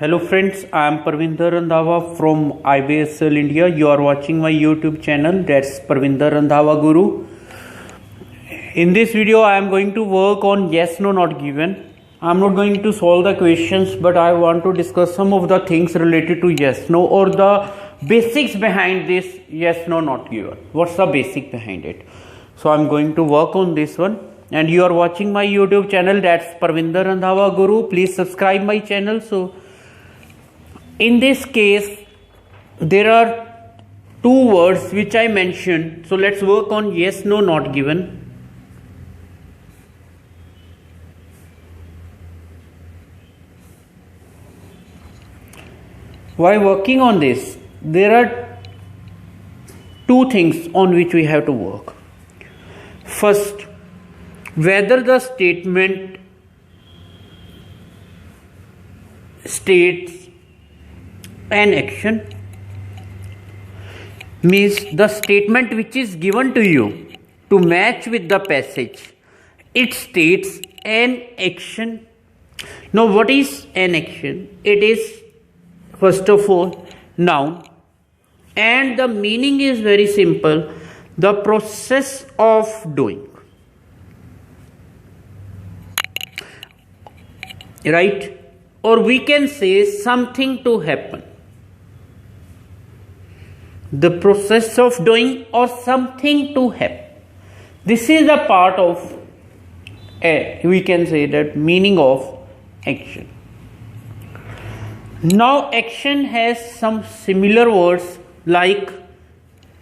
Hello friends, I am Parvinder Randhawa from IBSL India. You are watching my YouTube channel, that's Parvinder Randhawa Guru. In this video, I am going to work on yes, no, not given. I am not going to solve the questions, but I want to discuss some of the things related to yes, no, or the basics behind this yes, no, not given. What's the basic behind it? So I am going to work on this one. And you are watching my YouTube channel, that's Parvinder Randhawa Guru. Please subscribe my channel. So in this case, there are two words which I mentioned. So let's work on yes, no, not given. While working on this, there are two things on which we have to work. First, whether the statement states an action, means the statement which is given to you to match with the passage, it states an action. Now what is an action? It is first of all noun, and the meaning is very simple: the process of doing, right? Or we can say something to happen. The process of doing or something to happen. This is a part of we can say that meaning of action. Now action has some similar words like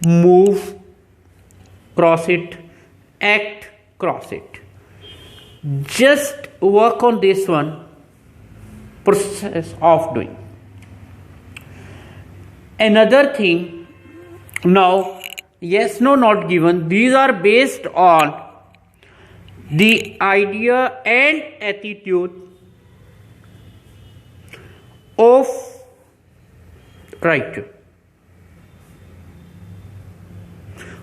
move, cross it, act, cross it. Just work on this one, process of doing. Another thing, now yes, no, not given, these are based on the idea and attitude of writer.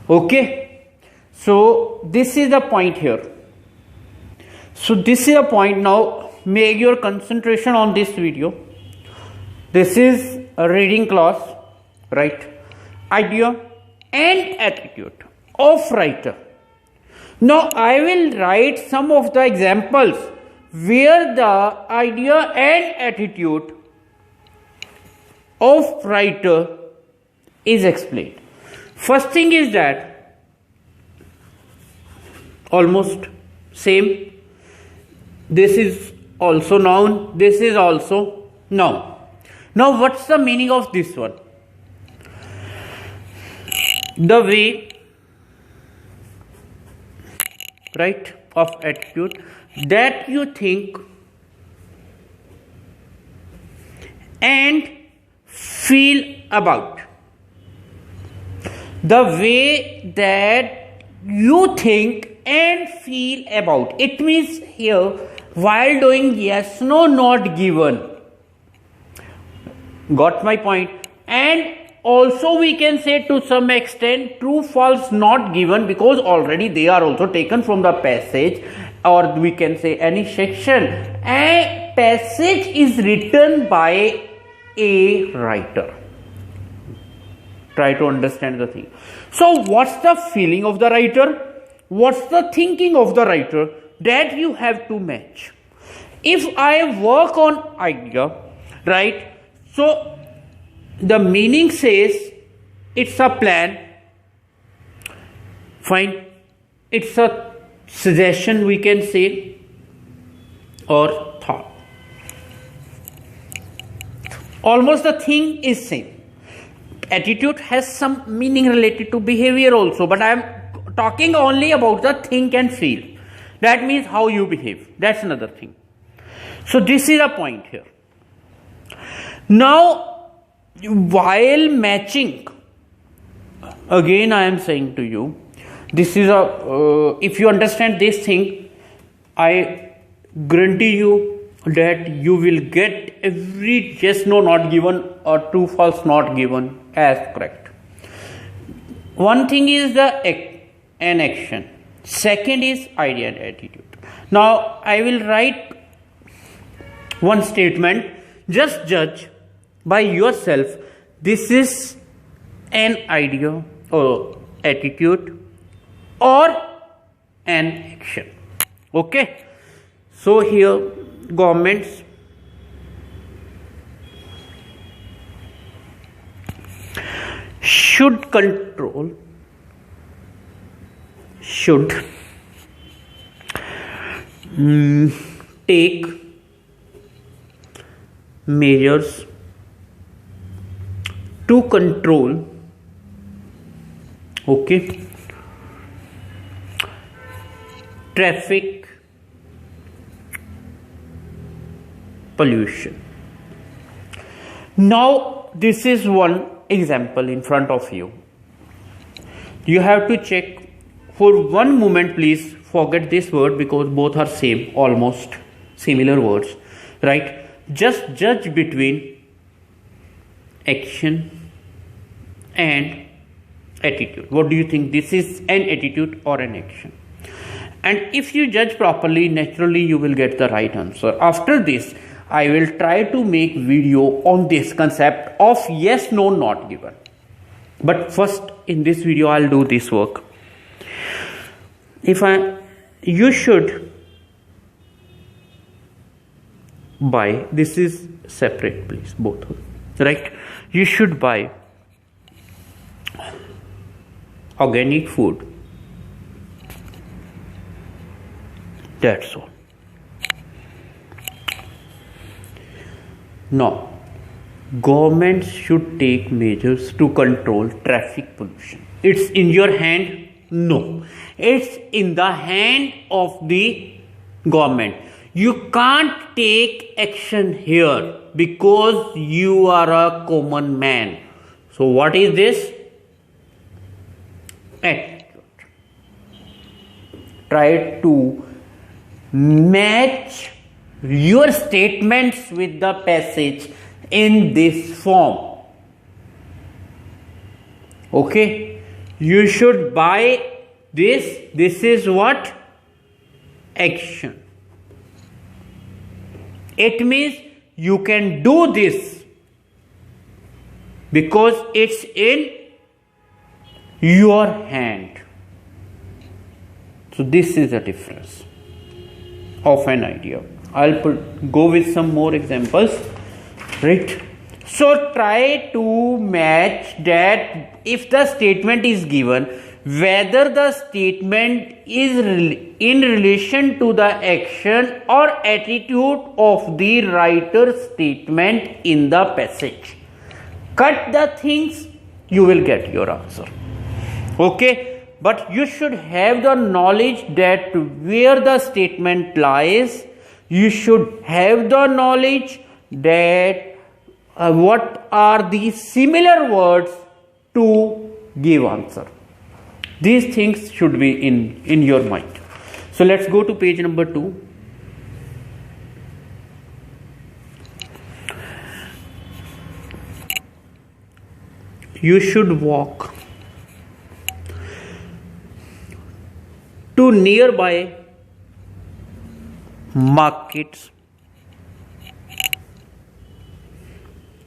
Okay, so this is the point here. So this is a point. Now make your concentration on this video. This is a reading class, right? Idea and attitude of writer. Now I will write some of the examples where the idea and attitude of writer is explained. First thing is that almost same. This is also noun, this is also noun. Now what's the meaning of this one? The way, right, of attitude that you think and feel about. The way that you think and feel about. It means here, while doing yes, no, not given. Got my point? And also we can say to some extent true, false, not given, because already they are also taken from the passage, or we can say any section. A passage is written by a writer. Try to understand the thing. So what's the feeling of the writer? What's the thinking of the writer? That you have to match. If I work on idea, right, so the meaning says it's a plan, fine, it's a suggestion, we can say, or thought. Almost the thing is same. Attitude has some meaning related to behavior also, but I am talking only about the think and feel. That means how you behave. That's another thing. So this is a point here. Now while matching, again I am saying to you, this is a if you understand this thing, I guarantee you that you will get every yes, no, not given or true, false, not given as correct. One thing is an action, second is idea and attitude. Now I will write one statement Just judge by yourself. This is an idea or attitude or an action. Okay. So here governments should control, should take measures to control, okay, traffic pollution. Now this is one example in front of you. You have to check for one moment, please forget this word because both are same, almost similar words, right? Just judge between action and attitude. What do you think? This is an attitude or an action? And if you judge properly, naturally you will get the right answer. After this, I will try to make video on this concept of yes, no, not given. But first in this video, I'll do this work. You should buy, this is separate please, both, right? You should buy organic food. That's all. Now, governments should take measures to control traffic pollution. It's in your hand? No. It's in the hand of the government. You can't take action here because you are a common man. So what is this? Attitude. Try to match your statements with the passage in this form. Okay, you should buy this. This is what? Action. It means you can do this because it's in your hand. So this is the difference of an idea. I'll go with some more examples, right? So try to match that if the statement is given, whether the statement is in relation to the action or attitude of the writer's statement in the passage. Cut the things, you will get your answer. Okay, but you should have the knowledge that where the statement lies. You should have the knowledge that what are the similar words to give answer. These things should be in your mind. So let's go to page number 2. You should walk to nearby markets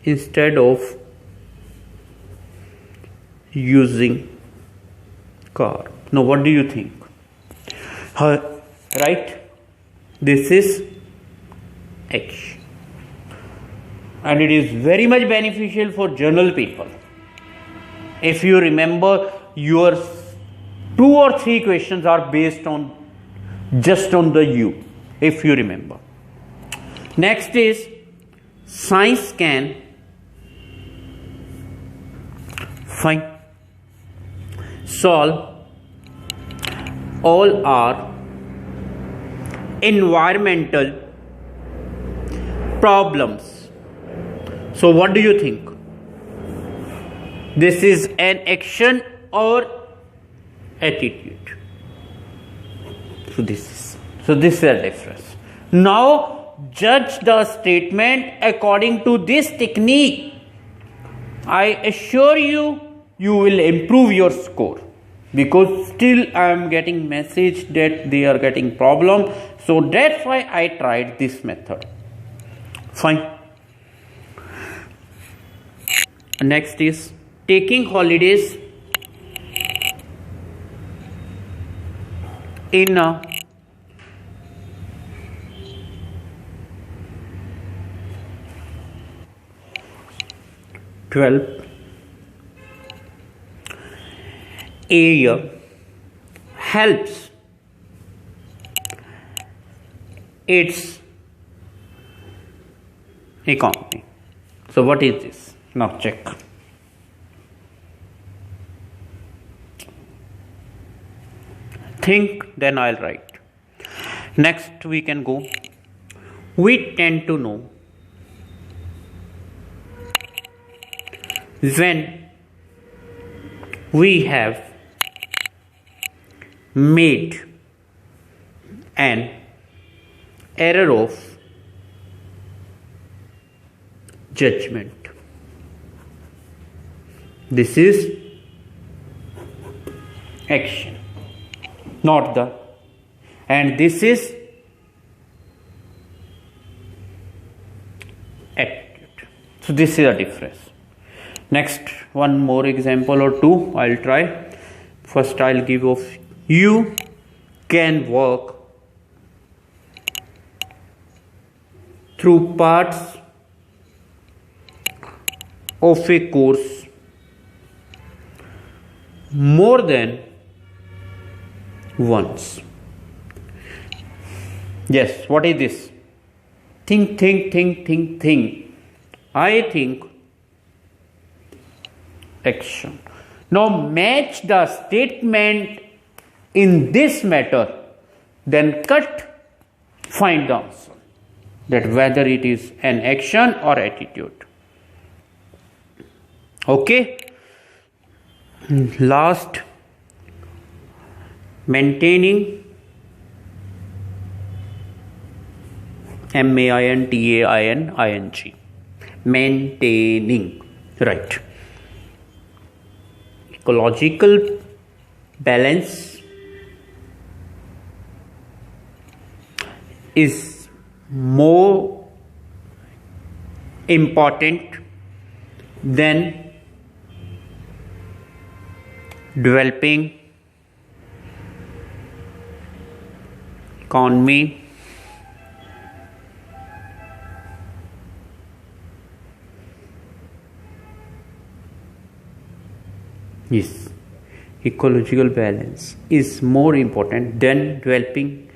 instead of using car. Now what do you think? Right? This is action. And it is very much beneficial for general people. If you remember, your 2 or 3 questions are based on just on the you, if you remember. Next is science can solve all our environmental problems. So what do you think? This is an action or attitude? So this is the difference. Now judge the statement according to this technique. I assure you, you will improve your score, because still I am getting message that they are getting problem. So that's why I tried this method. Fine. Next is taking holidays in a area helps its economy. So what is this? Now check. Think, then I'll write. Next we can go. We tend to know when we have made an error of judgment. This is action, not the, and this is attitude. So this is a difference. Next, one more example or two I'll try. First I'll give of you can work through parts of a course more than once. Yes, what is this? Think. I think action. Now match the statement in this matter, then cut, find the answer, that whether it is an action or attitude. Okay. Last, maintaining, maintaining, maintaining, right. Ecological balance is more important than developing economy, yes, ecological balance is more important than developing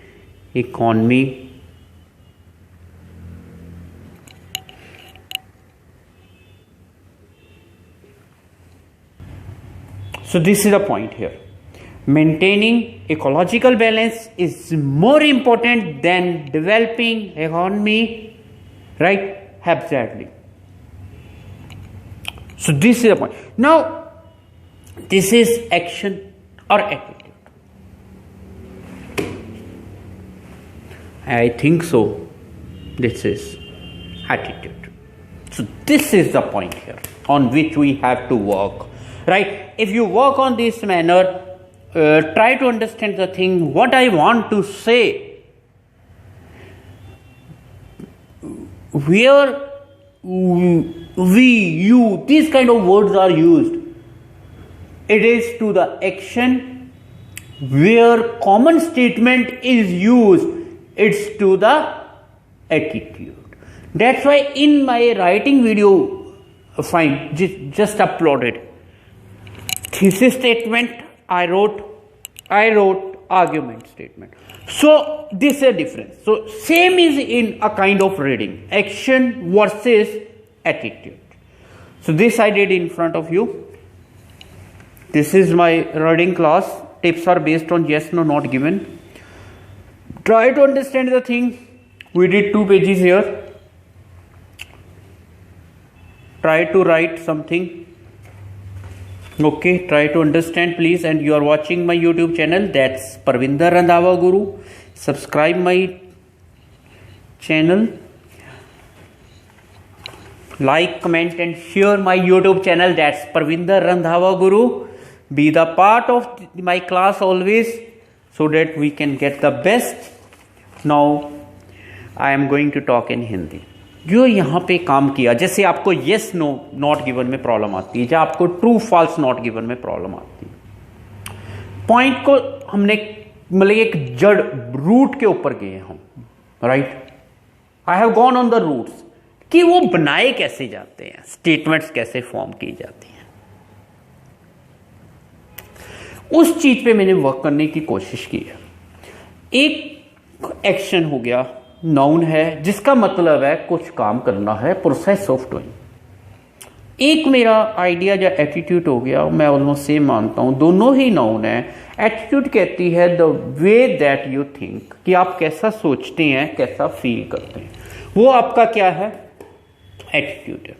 economy. So this is the point here. Maintaining ecological balance is more important than developing economy, right? Exactly. So this is the point. Now, this is action or attitude. I think so. This is attitude. So this is the point here on which we have to work. Right? If you work on this manner, try to understand the thing, what I want to say. Where we, you, these kind of words are used, it is to the action. Where common statement is used, it's to the attitude. That's why in my writing video, fine, just uploaded. Thesis statement, I wrote argument statement. So this is a difference. So same is in a kind of reading, action versus attitude. So this I did in front of you. This is my reading class. Tips are based on yes, no, not given. Try to understand the thing. We did 2 pages here. Try to write something. Okay, try to understand please. And you are watching my YouTube channel, that's Parvinder Randhawa Guru. Subscribe my channel, like, comment and share my YouTube channel, that's Parvinder Randhawa Guru. Be the part of my class always, so that we can get the best. Now I am going to talk in Hindi. जो यहाँ पे काम किया, जैसे आपको yes no not given में problem आती है, या आपको ट्रू फॉल्स नॉट गिवन में प्रॉब्लम आती है, पॉइंट को हमने मतलब एक जड़ रूट के ऊपर गए हम, right. I have gone on the roots कि वो बनाए कैसे जाते हैं, स्टेटमेंट्स कैसे फॉर्म की जाती हैं, उस चीज पे मैंने वर्क करने की कोशिश की है। एक एक्शन हो गया, नाउन है, जिसका मतलब है कुछ काम करना है, प्रोसेस ऑफ डूइंग। एक मेरा आइडिया या एटीट्यूड हो गया, मैं ऑलमोस्ट सेम मानता हूं, दोनों ही नाउन है। एटीट्यूड कहती है the way that you think, कि आप कैसा सोचते हैं, कैसा फील करते हैं, वो आपका क्या है, एटीट्यूड है।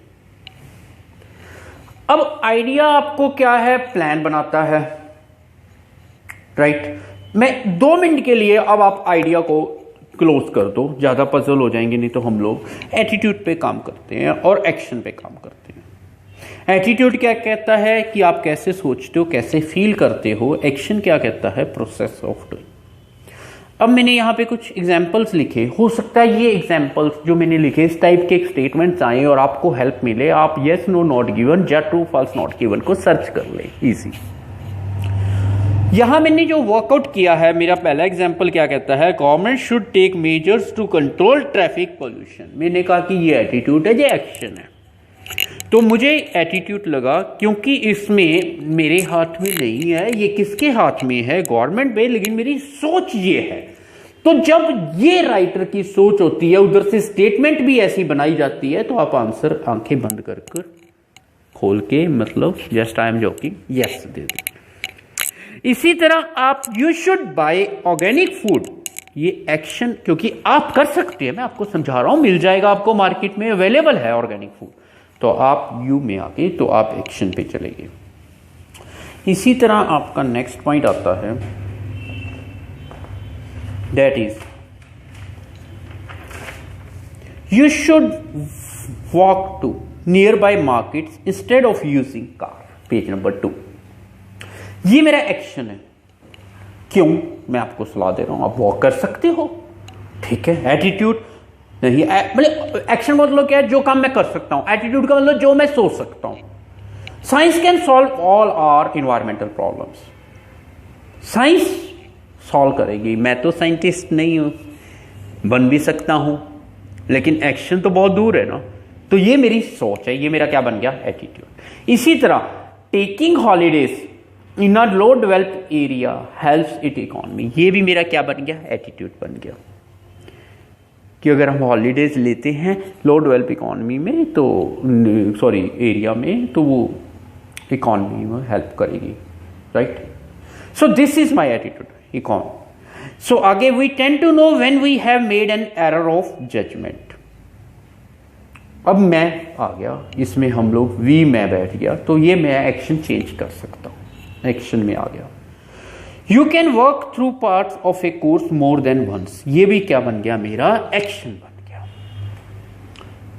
अब आइडिया आपको क्या है, प्लान बनाता है, राइट। मैं 2 मिनट के लिए अब आप आइडिया को क्लोज कर दो, ज्यादा पजल हो जाएंगे, नहीं तो हम लोग एटीट्यूड पे काम करते हैं और एक्शन पे काम करते हैं। एटीट्यूड क्या कहता है कि आप कैसे सोचते हो, कैसे फील करते हो। एक्शन क्या कहता है, प्रोसेस ऑफ डूइंग। अब मैंने यहाँ पे कुछ एग्जाम्पल्स लिखे, हो सकता है ये एग्जाम्पल्स जो मैंने लिखे इस टाइप के स्टेटमेंट्स आए और आपको हेल्प मिले। आप येस नो नॉट गिवन या ट्रू फॉल्स नॉट गिवन को सर्च कर ले, इजी। यहां मैंने जो वर्कआउट किया है, मेरा पहला एग्जाम्पल क्या कहता है, government should take measures to control traffic pollution. मैंने कहा कि ये एटीट्यूड है, ये एक्शन है। तो मुझे एटीट्यूड लगा क्योंकि इसमें मेरे हाथ में नहीं है, ये किसके हाथ में है, गवर्नमेंट में, लेकिन मेरी सोच ये है। तो जब ये राइटर की सोच होती है, उधर से स्टेटमेंट भी ऐसी बनाई जाती है, तो आप आंसर आंखें बंद कर खोल के, मतलब just I am joking, yes they दो। इसी तरह आप you should buy organic food, ये एक्शन, क्योंकि आप कर सकते हैं, मैं आपको समझा रहा हूं, मिल जाएगा आपको, मार्केट में अवेलेबल है ऑर्गेनिक फूड, तो आप यू में आके तो आप एक्शन पे चले गए। इसी तरह आपका नेक्स्ट पॉइंट आता है, that is you should walk to nearby markets instead of using car, page number 2। ये मेरा एक्शन है। क्यों, मैं आपको सलाह दे रहा हूं, आप वॉक कर सकते हो, ठीक है। एटीट्यूड नहीं, मतलब एक्शन मतलब क्या है, जो काम मैं कर सकता हूं। एटीट्यूड का मतलब जो मैं सोच सकता हूं। Science can solve all our environmental problems, science solve करेगी। मैं तो साइंटिस्ट नहीं हूं, बन भी सकता हूं, लेकिन एक्शन तो बहुत दूर है ना। तो ये मेरी सोच है, ये मेरा क्या बन गया, एटीट्यूड। इसी तरह taking holidays in a low developed area helps it economy, ये भी मेरा क्या बन गया, एटीट्यूड बन गया। कि अगर हम हॉलीडेज लेते हैं लो डेवलप इकोनॉमी में, तो सॉरी एरिया में, तो वो इकोनॉमी में हेल्प करेगी, right. So this is my attitude, economy. So आगे, we tend to know when we have made an error of judgement. अब मैं आ गया इसमें, हम लोग वी में बैठ गया, तो ये मैं एक्शन चेंज कर सकता हूं, एक्शन में आ गया। You can work through parts of a course more than once, ये भी क्या बन गया, मेरा एक्शन बन गया।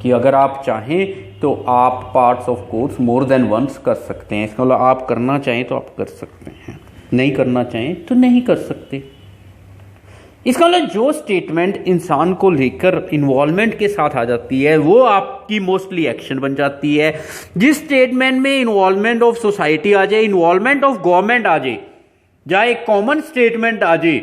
कि अगर आप चाहें तो आप parts of course more than once कर सकते हैं। इसका मतलब आप करना चाहें तो आप कर सकते हैं, नहीं करना चाहें तो नहीं कर सकते। इसका मतलब जो स्टेटमेंट इंसान को लेकर इन्वॉल्वमेंट के साथ आ जाती है, वो आपकी मोस्टली एक्शन बन जाती है। जिस स्टेटमेंट में इन्वॉल्वमेंट ऑफ सोसाइटी आ जाए, इन्वॉल्वमेंट ऑफ गवर्नमेंट आ जाए, जाए कॉमन स्टेटमेंट आ जाए,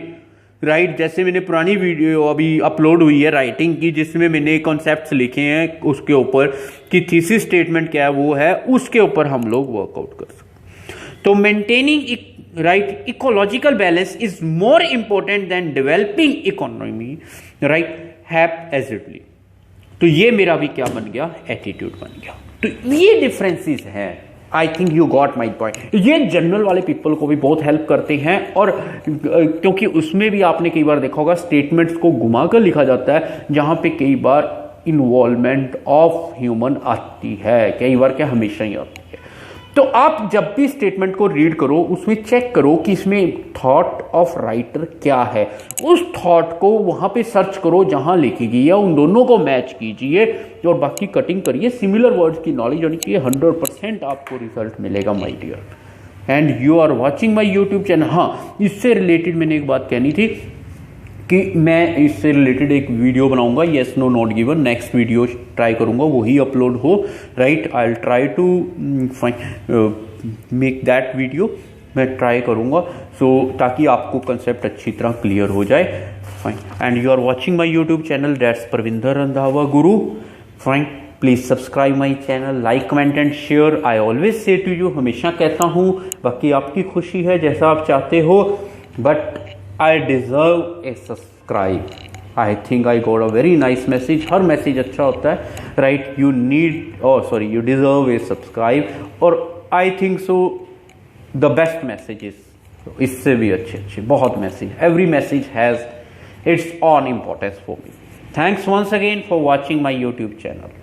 राइट। जैसे मैंने पुरानी वीडियो अभी अपलोड हुई है राइटिंग की, जिसमें मैंने कॉन्सेप्ट्स लिखे हैं उसके ऊपर कि थीसिस स्टेटमेंट क्या है, वो है, उसके ऊपर हम लोग वर्कआउट कर सकते। तो maintaining right ecological balance is more important than developing economy, right, happily. तो ये मेरा भी क्या बन गया, एटीट्यूड बन गया। तो ये डिफरेंसेस हैं। I think you got my point. ये जनरल वाले पीपल को भी बहुत हेल्प करते हैं, और क्योंकि उसमें भी आपने कई बार देखा होगा स्टेटमेंट्स को घुमाकर लिखा जाता है, जहां पे कई बार इन्वॉल्वमेंट ऑफ ह्यूमन आती है, कई बार क्या हमेशा ही आती है। तो आप जब भी स्टेटमेंट को रीड करो, उसमें चेक करो कि इसमें थॉट ऑफ राइटर क्या है, उस थॉट को वहां पे सर्च करो जहां लिखी गई है, उन दोनों को मैच कीजिए और बाकी कटिंग करिए। सिमिलर वर्ड्स की नॉलेज होनी चाहिए, 100% आपको रिजल्ट मिलेगा my dear. And you are watching my YouTube channel. हाँ, इससे रिलेटेड मैंने एक बात कहनी थी कि मैं इससे रिलेटेड एक वीडियो बनाऊंगा, yes no not given, next video try करूंगा वही अपलोड हो, right. I will try to make that video, मैं ट्राई करूंगा, सो ताकि आपको कंसेप्ट अच्छी तरह क्लियर हो जाए, fine. And you are watching my YouTube channel, that's Parvinder Randhawa Guru, fine. Please subscribe my channel, like comment and share. I always say to you, हमेशा कहता हूँ, बाकी आपकी खुशी है जैसा आप चाहते हो, but I deserve a subscribe. I think I got a very nice message, हर मैसेज अच्छा होता है, right. You need sorry you deserve a subscribe, और I think so the best messages, इससे भी अच्छे बहुत message, every message has its own importance for me. Thanks once again for watching my YouTube channel.